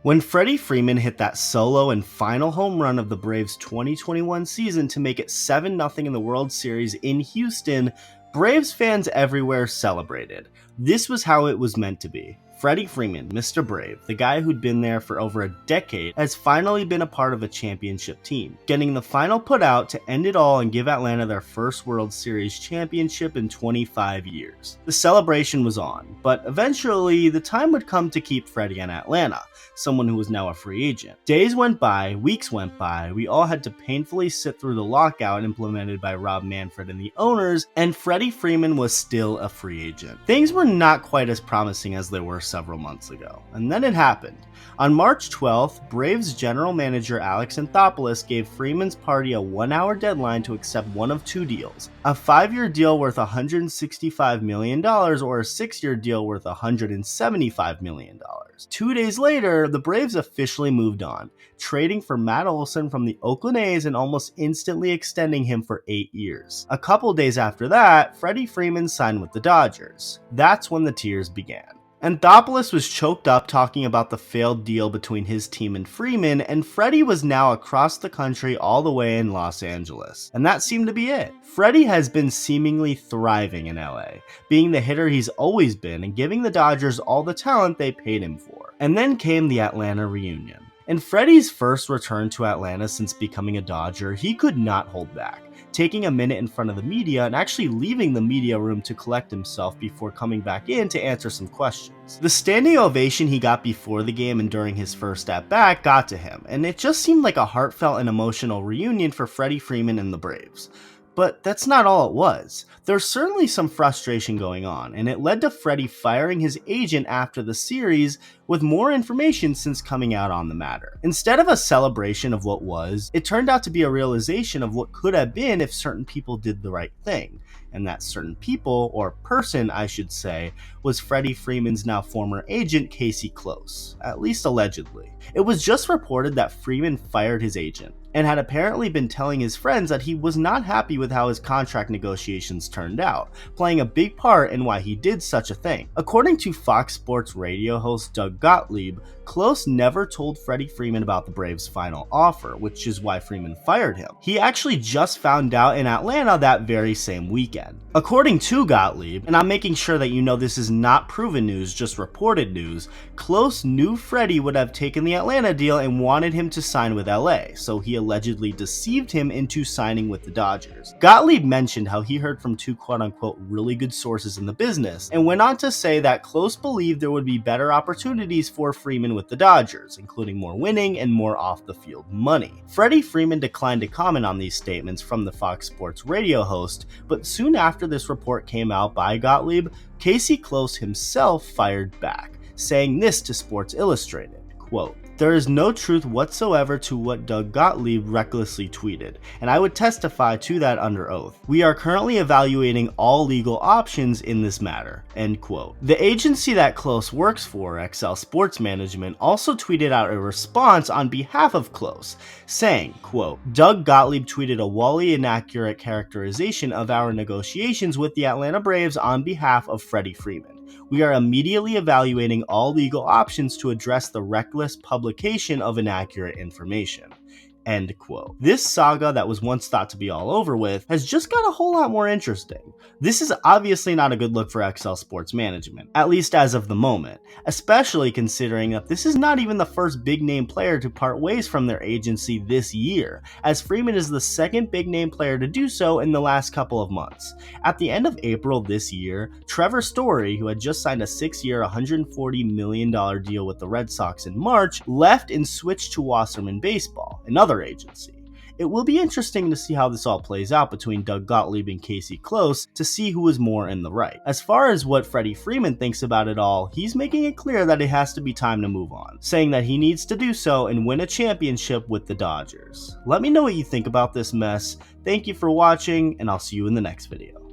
When Freddie Freeman hit that solo and final home run of the Braves' 2021 season to make it 7-0 in the World Series in Houston, Braves fans everywhere celebrated. This was how it was meant to be. Freddie Freeman, Mr. Brave, the guy who'd been there for over a decade, has finally been a part of a championship team, getting the final put out to end it all and give Atlanta their first World Series championship in 25 years. The celebration was on, but eventually the time would come to keep Freddie in Atlanta, someone who was now a free agent. Days went by, weeks went by, we all had to painfully sit through the lockout implemented by Rob Manfred and the owners, and Freddie Freeman was still a free agent. Things were not quite as promising as they were several months ago, and then it happened. On March 12th, Braves general manager Alex Anthopoulos gave Freeman's party a 1-hour deadline to accept one of two deals: a 5-year deal worth $165 million or a 6-year deal worth $175 million. 2 days later, the Braves officially moved on, trading for Matt Olson from the Oakland A's and almost instantly extending him for 8 years. A couple days after that, Freddie Freeman signed with the Dodgers. That's when the tears began. Anthopoulos was choked up talking about the failed deal between his team and Freeman, and Freddie was now across the country all the way in Los Angeles. And that seemed to be it. Freddie has been seemingly thriving in LA, being the hitter he's always been and giving the Dodgers all the talent they paid him for. And then came the Atlanta reunion. In Freddie's first return to Atlanta since becoming a Dodger, he could not hold back, taking a minute in front of the media and actually leaving the media room to collect himself before coming back in to answer some questions. The standing ovation he got before the game and during his first at-bat got to him, and it just seemed like a heartfelt and emotional reunion for Freddie Freeman and the Braves. But that's not all it was. There's certainly some frustration going on, and it led to Freddie firing his agent after the series with more information since coming out on the matter. Instead of a celebration of what was, it turned out to be a realization of what could have been if certain people did the right thing. And that certain people, or person I should say, was Freddie Freeman's now former agent Casey Close, at least allegedly. It was just reported that Freeman fired his agent, and had apparently been telling his friends that he was not happy with how his contract negotiations turned out, playing a big part in why he did such a thing. According to Fox Sports radio host Doug Gottlieb, Close never told Freddie Freeman about the Braves' final offer, which is why Freeman fired him. He actually just found out in Atlanta that very same weekend. According to Gottlieb, and I'm making sure that you know this is not proven news, just reported news, Close knew Freddie would have taken the Atlanta deal and wanted him to sign with LA, so he allegedly deceived him into signing with the Dodgers. Gottlieb mentioned how he heard from two quote-unquote really good sources in the business, and went on to say that Close believed there would be better opportunities for Freeman with the Dodgers, including more winning and more off-the-field money. Freddie Freeman declined to comment on these statements from the Fox Sports radio host, but soon after this report came out by Gottlieb, Casey Close himself fired back, saying this to Sports Illustrated, quote, "There is no truth whatsoever to what Doug Gottlieb recklessly tweeted, and I would testify to that under oath. We are currently evaluating all legal options in this matter," end quote. The agency that Close works for, XL Sports Management, also tweeted out a response on behalf of Close, saying, quote, "Doug Gottlieb tweeted a wholly inaccurate characterization of our negotiations with the Atlanta Braves on behalf of Freddie Freeman. We are immediately evaluating all legal options to address the reckless publication of inaccurate information." End quote. This saga that was once thought to be all over with has just got a whole lot more interesting. This is obviously not a good look for XL Sports Management, at least as of the moment, especially considering that this is not even the first big name player to part ways from their agency this year, as Freeman is the second big name player to do so in the last couple of months. At the end of April this year, Trevor Story, who had just signed a 6-year, $140 million deal with the Red Sox in March, left and switched to Wasserman Baseball, another agency. It will be interesting to see how this all plays out between Doug Gottlieb and Casey Close to see who is more in the right. As far as what Freddie Freeman thinks about it all, he's making it clear that it has to be time to move on, saying that he needs to do so and win a championship with the Dodgers. Let me know what you think about this mess. Thank you for watching, and I'll see you in the next video.